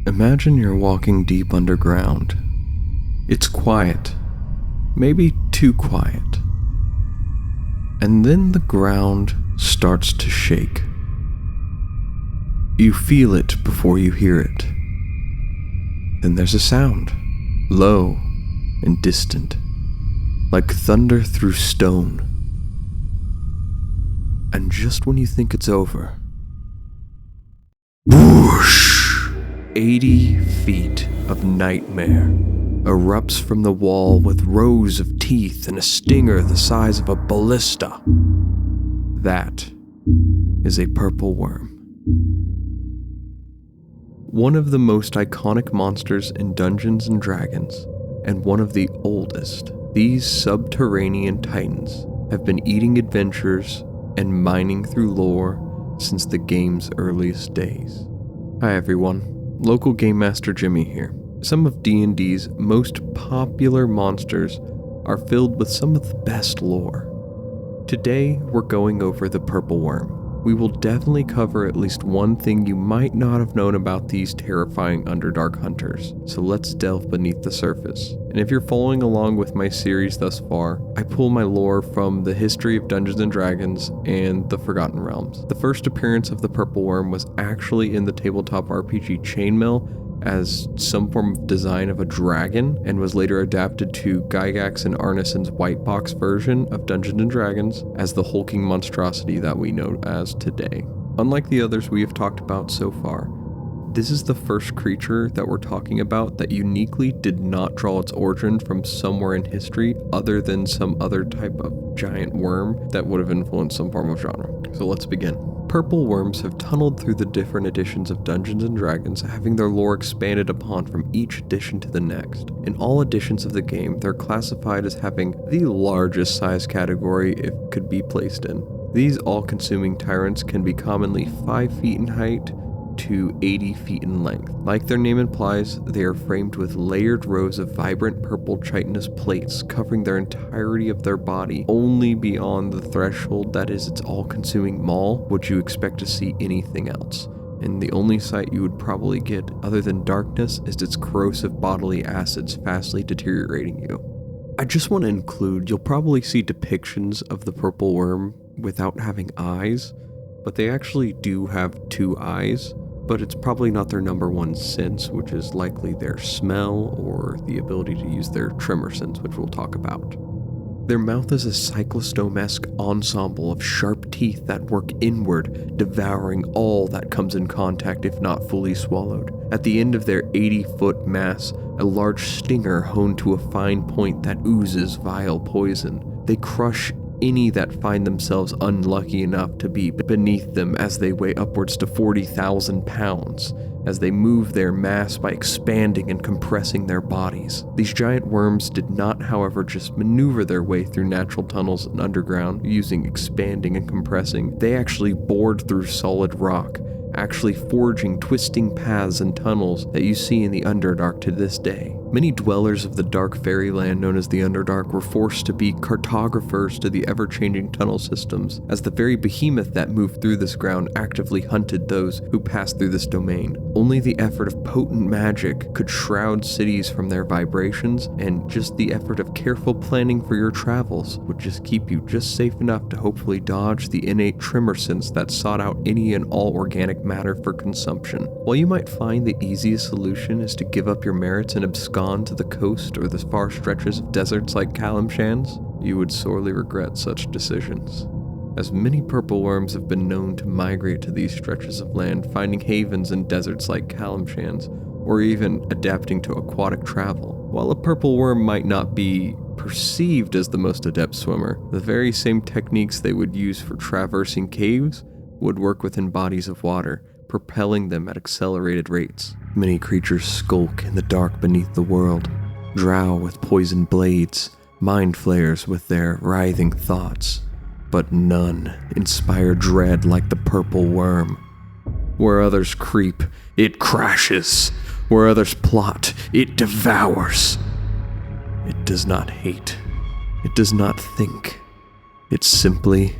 Imagine you're walking deep underground. It's quiet, maybe too quiet. And then the ground starts to shake. You feel it before you hear it. Then there's a sound, low and distant, like thunder through stone. And just when you think it's over, whoosh! 80 feet of nightmare erupts from the wall with rows of teeth and a stinger the size of a ballista. That is a purple worm. One of the most iconic monsters in Dungeons & Dragons, and one of the oldest, these subterranean titans have been eating adventurers and mining through lore since the game's earliest days. Hi everyone, local Game Master Jimmy here. Some of D&D's most popular monsters are filled with some of the best lore. Today, we're going over the purple worm. We will definitely cover at least one thing you might not have known about these terrifying Underdark hunters, so let's delve beneath the surface. And if you're following along with my series thus far, I pull my lore from the history of Dungeons & Dragons and the Forgotten Realms. The first appearance of the purple worm was actually in the tabletop RPG Chainmail as some form of design of a dragon, and was later adapted to Gygax and Arneson's white box version of Dungeons & Dragons as the hulking monstrosity that we know as today. Unlike the others we have talked about so far, this is the first creature that we're talking about that uniquely did not draw its origin from somewhere in history other than some other type of giant worm that would have influenced some form of genre. So let's begin. Purple worms have tunneled through the different editions of Dungeons & Dragons, having their lore expanded upon from each edition to the next. In all editions of the game, they're classified as having the largest size category it could be placed in. These all-consuming tyrants can be commonly 5 feet in height to 80 feet in length. Like their name implies, they are framed with layered rows of vibrant purple chitinous plates covering their entirety of their body. Only beyond the threshold that is its all-consuming maw would you expect to see anything else. And the only sight you would probably get, other than darkness, is its corrosive bodily acids fastly deteriorating you. I just want to include, you'll probably see depictions of the purple worm without having eyes, but they actually do have 2 eyes. But it's probably not their number one sense, which is likely their smell or the ability to use their tremor sense, which we'll talk about. Their mouth is a cyclostome-esque ensemble of sharp teeth that work inward, devouring all that comes in contact if not fully swallowed. At the end of their 80-foot mass, a large stinger honed to a fine point that oozes vile poison. They crush any that find themselves unlucky enough to be beneath them as they weigh upwards to 40,000 pounds, as they move their mass by expanding and compressing their bodies. These giant worms did not, however, just maneuver their way through natural tunnels and underground using expanding and compressing. They actually bored through solid rock, actually forging twisting paths and tunnels that you see in the Underdark to this day. Many dwellers of the dark fairyland known as the Underdark were forced to be cartographers to the ever-changing tunnel systems, as the very behemoth that moved through this ground actively hunted those who passed through this domain. Only the effort of potent magic could shroud cities from their vibrations, and just the effort of careful planning for your travels would just keep you just safe enough to hopefully dodge the innate tremor sense that sought out any and all organic matter for consumption. While you might find the easiest solution is to give up your merits and abscond to the coast or the far stretches of deserts like Kalimshans, you would sorely regret such decisions, as many purple worms have been known to migrate to these stretches of land, finding havens in deserts like Kalimshans, or even adapting to aquatic travel. While a purple worm might not be perceived as the most adept swimmer, the very same techniques they would use for traversing caves would work within bodies of water, propelling them at accelerated rates. Many creatures skulk in the dark beneath the world, drow with poisoned blades, mind flayers with their writhing thoughts, but none inspire dread like the purple worm. Where others creep, it crashes. Where others plot, it devours. It does not hate. It does not think. It simply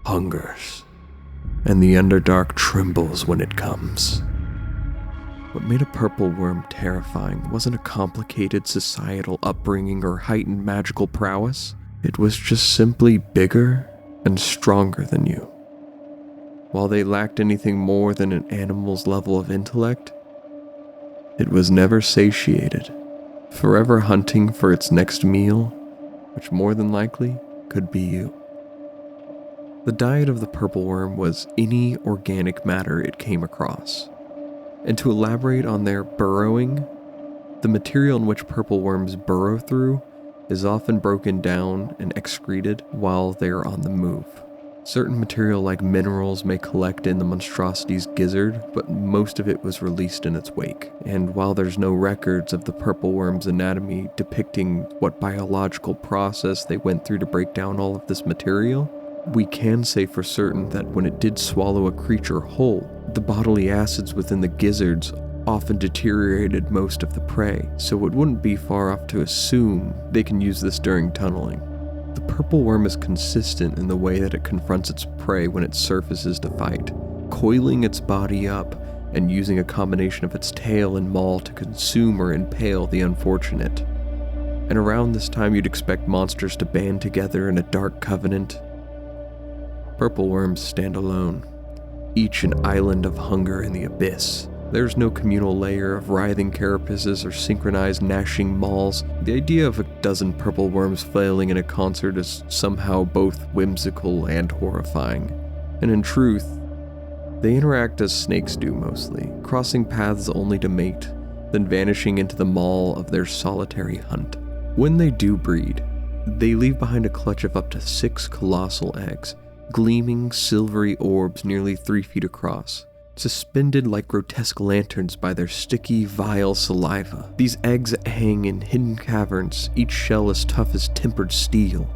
hungers. And the Underdark trembles when it comes. What made a purple worm terrifying wasn't a complicated societal upbringing or heightened magical prowess. It was just simply bigger and stronger than you. While they lacked anything more than an animal's level of intellect, it was never satiated, forever hunting for its next meal, which more than likely could be you. The diet of the purple worm was any organic matter it came across. And to elaborate on their burrowing, the material in which purple worms burrow through is often broken down and excreted while they are on the move. Certain material like minerals may collect in the monstrosity's gizzard, but most of it was released in its wake. And while there's no records of the purple worm's anatomy depicting what biological process they went through to break down all of this material, we can say for certain that when it did swallow a creature whole, the bodily acids within the gizzards often deteriorated most of the prey, so it wouldn't be far off to assume they can use this during tunneling. The purple worm is consistent in the way that it confronts its prey when it surfaces to fight, coiling its body up and using a combination of its tail and maw to consume or impale the unfortunate. And around this time you'd expect monsters to band together in a dark covenant. Purple worms stand alone, each an island of hunger in the abyss. There's no communal layer of writhing carapaces or synchronized gnashing maws. The idea of a dozen purple worms flailing in a concert is somehow both whimsical and horrifying. And in truth, they interact as snakes do mostly, crossing paths only to mate, then vanishing into the maw of their solitary hunt. When they do breed, they leave behind a clutch of up to 6 colossal eggs, gleaming silvery orbs nearly 3 feet across, suspended like grotesque lanterns by their sticky, vile saliva. These eggs hang in hidden caverns, each shell as tough as tempered steel,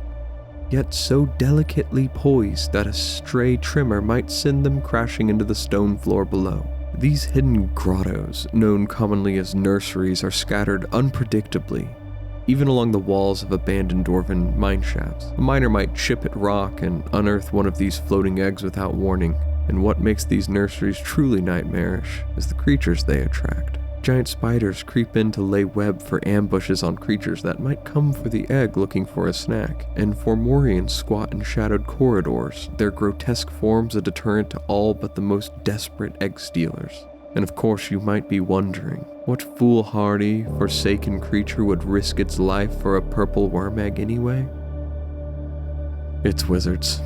yet so delicately poised that a stray tremor might send them crashing into the stone floor below. These hidden grottos, known commonly as nurseries, are scattered unpredictably, even along the walls of abandoned dwarven mineshafts. A miner might chip at rock and unearth one of these floating eggs without warning. And what makes these nurseries truly nightmarish is the creatures they attract. Giant spiders creep in to lay web for ambushes on creatures that might come for the egg looking for a snack. And Formorians squat in shadowed corridors, their grotesque forms a deterrent to all but the most desperate egg stealers. And of course you might be wondering, what foolhardy, forsaken creature would risk its life for a purple worm egg anyway? It's wizards.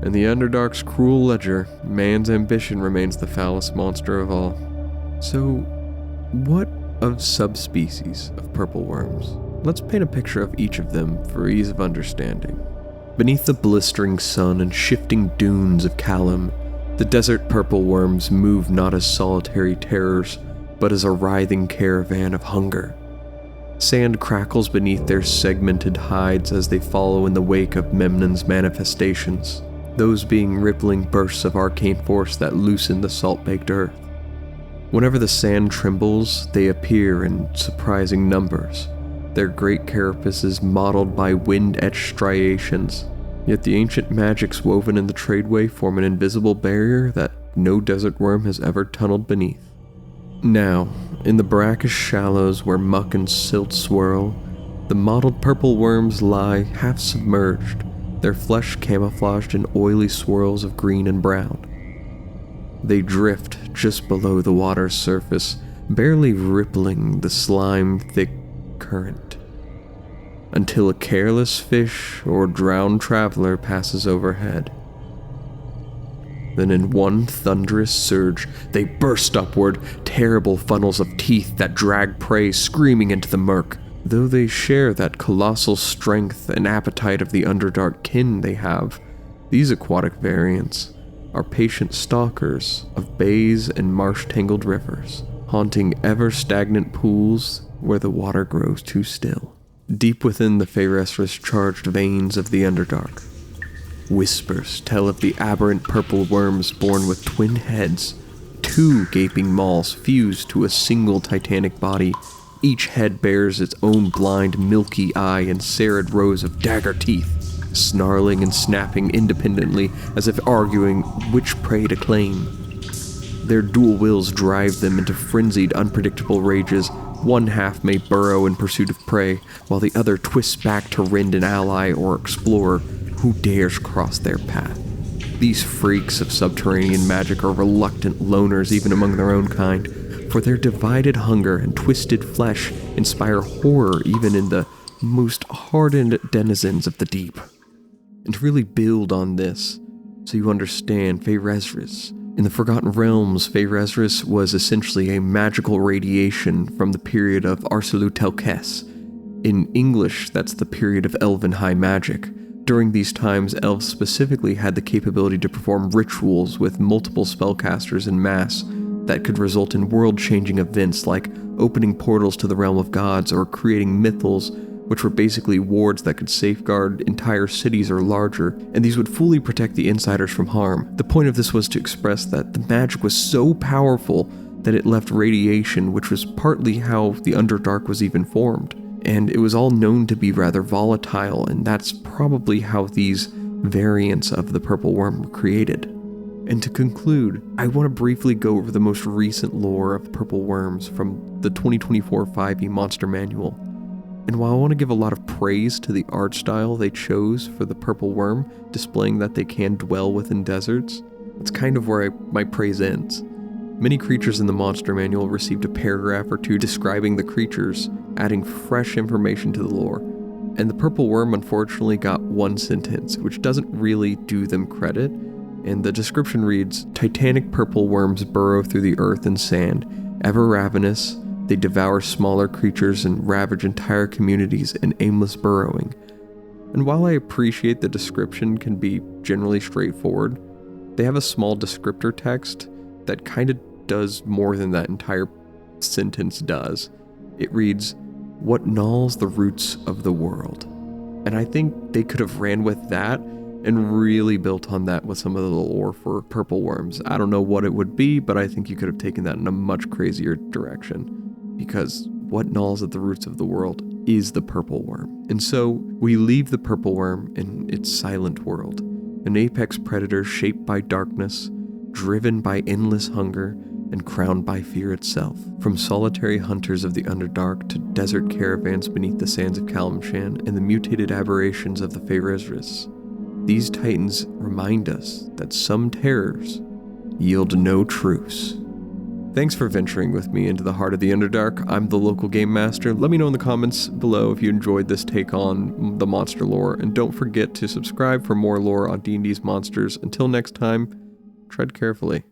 In the Underdark's cruel ledger, man's ambition remains the foulest monster of all. So, what of subspecies of purple worms? Let's paint a picture of each of them for ease of understanding. Beneath the blistering sun and shifting dunes of Callum, the desert purple worms move not as solitary terrors, but as a writhing caravan of hunger. Sand crackles beneath their segmented hides as they follow in the wake of Memnon's manifestations, those being rippling bursts of arcane force that loosen the salt-baked earth. Whenever the sand trembles, they appear in surprising numbers, their great carapaces mottled by wind-etched striations. Yet the ancient magics woven in the tradeway form an invisible barrier that no desert worm has ever tunneled beneath. Now, in the brackish shallows where muck and silt swirl, the mottled purple worms lie half submerged, their flesh camouflaged in oily swirls of green and brown. They drift just below the water's surface, barely rippling the slime-thick current, until a careless fish or drowned traveler passes overhead. Then in one thunderous surge, they burst upward, terrible funnels of teeth that drag prey screaming into the murk. Though they share that colossal strength and appetite of the Underdark kin they have, these aquatic variants are patient stalkers of bays and marsh-tangled rivers, haunting ever-stagnant pools where the water grows too still. Deep within the Faerzress-charged veins of the Underdark, whispers tell of the aberrant purple worms born with twin heads, 2 gaping maws fused to a single titanic body. Each head bears its own blind, milky eye and serried rows of dagger teeth, snarling and snapping independently as if arguing which prey to claim. Their dual wills drive them into frenzied, unpredictable rages. One half may burrow in pursuit of prey, while the other twists back to rend an ally or explore who dares cross their path. These freaks of subterranean magic are reluctant loners even among their own kind, for their divided hunger and twisted flesh inspire horror even in the most hardened denizens of the deep. And to really build on this, so you understand Faerzress. In the Forgotten Realms, Faerzress was essentially a magical radiation from the period of Arsalu-Telkes. In English, that's the period of Elven high magic. During these times, elves specifically had the capability to perform rituals with multiple spellcasters en masse that could result in world-changing events like opening portals to the realm of gods or creating mythals, which were basically wards that could safeguard entire cities or larger, and these would fully protect the insiders from harm. The point of this was to express that the magic was so powerful that it left radiation, which was partly how the Underdark was even formed. And it was all known to be rather volatile, and that's probably how these variants of the purple worm were created. And to conclude, I want to briefly go over the most recent lore of purple worms from the 2024 5e Monster Manual. And while I want to give a lot of praise to the art style they chose for the purple worm, displaying that they can dwell within deserts, that's kind of where my praise ends. Many creatures in the Monster Manual received a paragraph or two describing the creatures, adding fresh information to the lore. And the purple worm unfortunately got one sentence, which doesn't really do them credit, and the description reads, "Titanic purple worms burrow through the earth and sand, ever ravenous. They devour smaller creatures and ravage entire communities in aimless burrowing." And while I appreciate the description can be generally straightforward, they have a small descriptor text that kind of does more than that entire sentence does. It reads, "What gnaws the roots of the world?" And I think they could have ran with that and really built on that with some of the lore for purple worms. I don't know what it would be, but I think you could have taken that in a much crazier direction. Because what gnaws at the roots of the world is the purple worm. And so we leave the purple worm in its silent world, an apex predator shaped by darkness, driven by endless hunger, and crowned by fear itself. From solitary hunters of the Underdark to desert caravans beneath the sands of Kalimshan and the mutated aberrations of the Faerzress, these titans remind us that some terrors yield no truce. Thanks for venturing with me into the heart of the Underdark. I'm the local game master. Let me know in the comments below if you enjoyed this take on the monster lore, and don't forget to subscribe for more lore on D&D's monsters. Until next time, tread carefully.